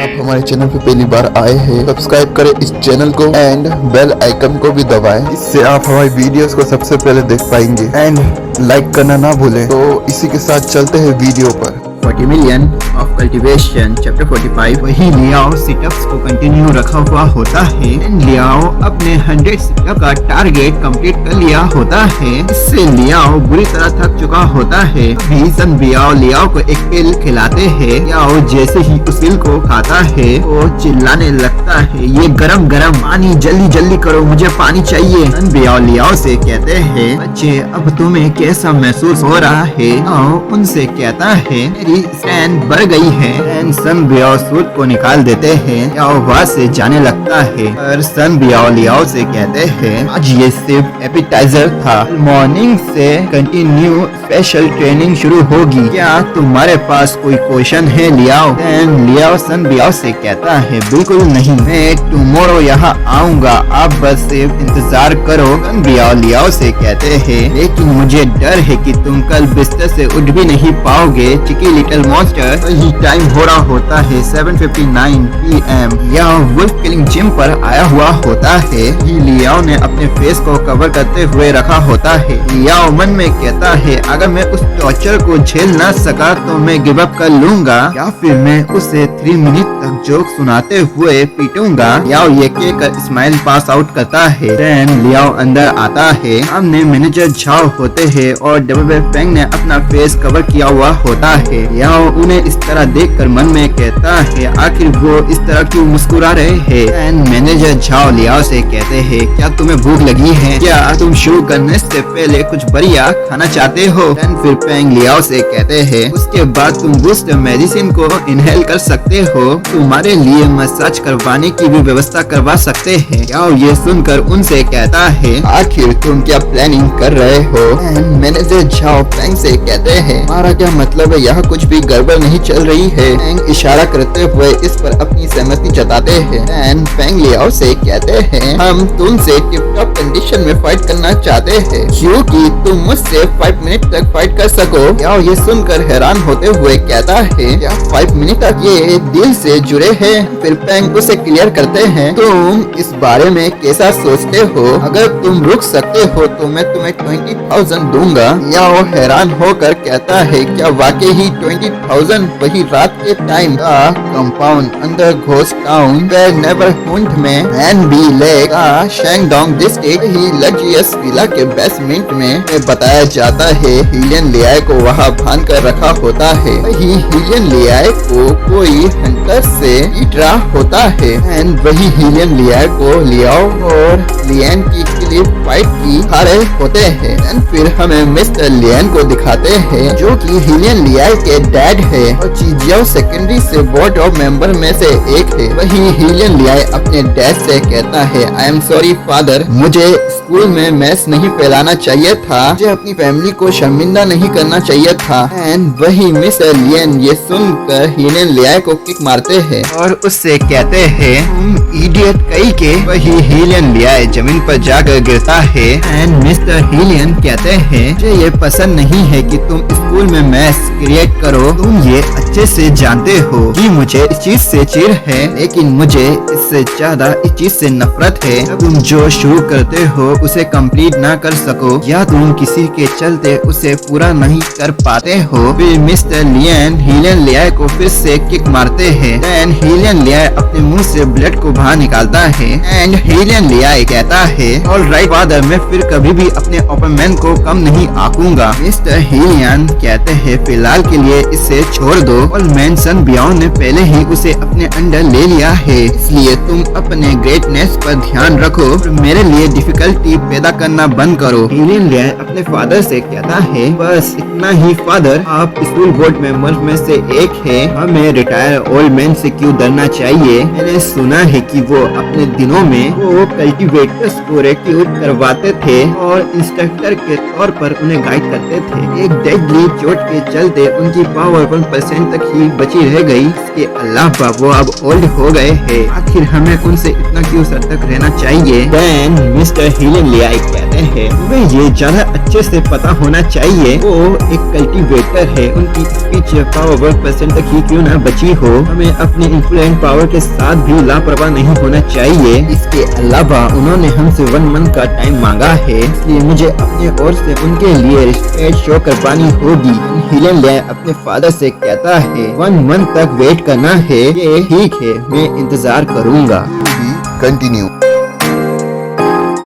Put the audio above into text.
आप हमारे चैनल पे पहली बार आए हैं, सब्सक्राइब करें इस चैनल को एंड बेल आइकन को भी दबाएं। इससे आप हमारी वीडियोस को सबसे पहले देख पाएंगे एंड लाइक करना ना भूलें। तो इसी के साथ चलते हैं वीडियो पर। 40 मिलियन ऑफ कल्टीवेशन चैप्टर 45। वही लियाओ सिटअप्स को कंटिन्यू रखा हुआ होता है एंड लियाओ अपने 100 सिटअप का टारगेट कंप्लीट कर लिया होता है। इससे लियाओ बुरी तरह थक चुका होता है। अभी सन बियाओ लियाओ को एक पिल खिलाते हैं। लियाओ जैसे ही उस पिल को खाता है वो चिल्लाने लगता है, ये गरम गरम पानी, जल्दी जल्दी करो, मुझे पानी चाहिए। सन बियाओ लियाओ से कहते हैं, बच्चे अब तुम्हें कैसा महसूस हो रहा है? लियाओ उनसे कहता है, मेरी स्ट्रेंथ बढ़ गई है। एंड सन बियाओ सूट को निकाल देते हैं। लियाओ वहाँ से जाने लगता है और सन बियाओ लियाओ से कहते हैं, आज ये सिर्फ एपिटाइजर था, मॉर्निंग से कंटिन्यू स्पेशल ट्रेनिंग शुरू होगी। क्या तुम्हारे पास कोई क्वेश्चन है लियाओ? एंड लियाओ सन बियाओ से कहता है, बिल्कुल नहीं, मैं टुमारो यहाँ आऊँगा, आप बस सिर्फ इंतजार करो। सन बियाओ लियाओ से कहते हैं, लेकिन मुझे डर है कि तुम कल बिस्तर से उठ भी नहीं पाओगे। चिकी लिटिल मॉन्स्टर। वही टाइम हो रहा होता है 7:59 PM। लियाओ वुल्फ किलिंग जिम पर आया हुआ होता है। लियाओ ने अपने फेस को कवर करते हुए रखा होता है। लियाओ मन में कहता है, अगर मैं उस टॉर्चर को झेल ना सका तो मैं गिव अप कर लूंगा या फिर मैं उसे 3 मिनट तक जोक सुनाते हुए पीटूंगा। लियाओ ये कहकर स्माइल पास आउट करता है। देन लियाओ अंदर आता है। सामने मैनेजर झाओ होते हैं और डब्ल्यू फेंग ने अपना फेस कवर किया हुआ होता है। लियाओ उन्हें इस तरह देखकर मन में कहता है, आखिर वो इस तरह क्यों मुस्कुरा रहे हैं? मैनेजर झाओ लियाओ से कहते हैं, क्या तुम्हें भूख लगी है? क्या तुम शुरू करने से पहले कुछ बढ़िया खाना चाहते हो? फिर पेंग लियाओ से कहते हैं, उसके बाद तुम बूस्ट मेडिसिन को इनहेल कर सकते हो, तुम्हारे लिए मसाज करवाने की भी व्यवस्था करवा सकते हैं। लियाओ ये सुनकर उनसे कहता है, आखिर तुम क्या प्लानिंग कर रहे हो? मैनेजर झाओ पेंग से कहते हैं, हमारा क्या मतलब है, यहाँ कुछ भी गड़बड़ नहीं चल रही है। पेंग इशारा करते हुए इस पर अपनी सहमति जताते हैं। पेंग लियाओ से कहते हैं, हम तुमसे टिप टॉप कंडीशन में फाइट करना चाहते हैं, क्योंकि तुम मुझसे 5 मिनट तक फाइट कर सको। लियाओ ये सुनकर हैरान होते हुए कहता है, क्या 5 मिनट तक ये दिल से जुड़े हैं? फिर पेंग उसे क्लियर करते हैं, तुम इस बारे में कैसा सोचते हो? अगर तुम रुक सकते हो तो मैं तुम्हें 20,000 दूंगा। लियाओ हैरान होकर कहता है, क्या वाकई ही 20,000? वही रात के टाइम का compound under ghost town where neighbourhood में एनबी लेक का शेंगडोंग डिस्ट्रिक्ट ही लग्जरियस विला के बेसमेंट में बताया जाता है। हिलियन लियाओ को वहाँ बांध कर रखा होता है। वही हिलियन लियाओ को कोई हंटर से पीट रहा होता है एंड वही हिलियन लियाओ को लियाओ और लियन की क्लिप फाइट की हारे होते हैं। एंड फिर हमें मिस्टर लियन को दिखाते हैं, जो कि हिलियन लियाओ के डैड है और चीजियाओ सेकेंडरी से बोर्ड ऑफ मेंबर में से एक है। वही हिलियन लियाओ अपने डैड से कहता है, आई एम सॉरी फादर, मुझे स्कूल में मैस नहीं फैलाना चाहिए था, मुझे अपनी फैमिली को शर्मिंदा नहीं करना चाहिए था। एंड वही मिस्टर लियन ये सुनकर हिलियन लियाओ को किक मारते हैं और उससे कहते हैं, तुम इडियट कहीं के। वही हिलियन लियाओ जमीन पर जाकर गिरता है एंड मिस्टर हिलियन कहते हैं, मुझे ये पसंद नहीं है कि तुम स्कूल में मैस क्रिएट करो, तुम ये अच्छे से जानते हो कि मुझे इस चीज से चिढ़ है, लेकिन मुझे इससे ज्यादा इस चीज से नफरत है। जब तुम जो शुरू करते हो उसे कंप्लीट ना कर सको या तुम किसी के चलते उसे पूरा नहीं कर पाते हो। फिर मिस्टर लियन हिलियन लियाओ को फिर से किक मारते हैं। देन हिलियन लियाओ अपने मुंह से ब्लड को बाहर निकालता है एंड हिलियन लियाओ कहता है, ऑलराइट फादर, मैं फिर कभी भी अपने अपॉइंटमेंट को कम नहीं आंकूंगा। मिस्टर हिलियन कहते हैं, फिलहाल के लिए इसे छोड़ दो, और मेंशन बियाओ ने पहले ही उसे अपने अंडर ले लिया है, इसलिए तुम अपने ग्रेटनेस पर ध्यान रखो और मेरे लिए डिफिकल्टी पैदा करना बंद करो। हिलियन लियाओ अपने फादर से कहता है, बस इतना ही फादर, आप स्कूल बोर्ड मेंबर्स में से एक है, हमें रिटायर ओल्ड मैन से क्यों डरना चाहिए? मैंने सुना है कि वो अपने दिनों में वो कल्टीवेटर्स को रिक्रूट करवाते थे और इंस्ट्रक्टर के तौर पर उन्हें गाइड करते थे। एक डेडली चोट के चलते उनकी पावर 1% तक ही बची रह गई। इसके अलावा वो अब ओल्ड हो गए हैं। आखिर हमें उनसे इतना क्यों सतर्क रहना चाहिए? देन मिस्टर हीलन लियाई कहते हैं तुम्हें ये ज्यादा अच्छे से पता होना चाहिए। वो एक कल्टीवेटर है, उनकी स्पीच पावर 1% तक ही क्यों ना बची हो। हमें अपने इन्फ्लुएंट पावर के साथ भी लापरवाह नहीं होना चाहिए। इसके अलावा उन्होंने हमसे 1 मंथ का टाइम मांगा है, इसलिए मुझे अपने ओर से उनके लिए रिस्पेक्ट शो करवानी होगी। हीलन लियाई अपने फादर से कहता है 1 मंथ तक वेट करना है। ये ठीक है, मैं इंतजार करूंगा। कंटिन्यू।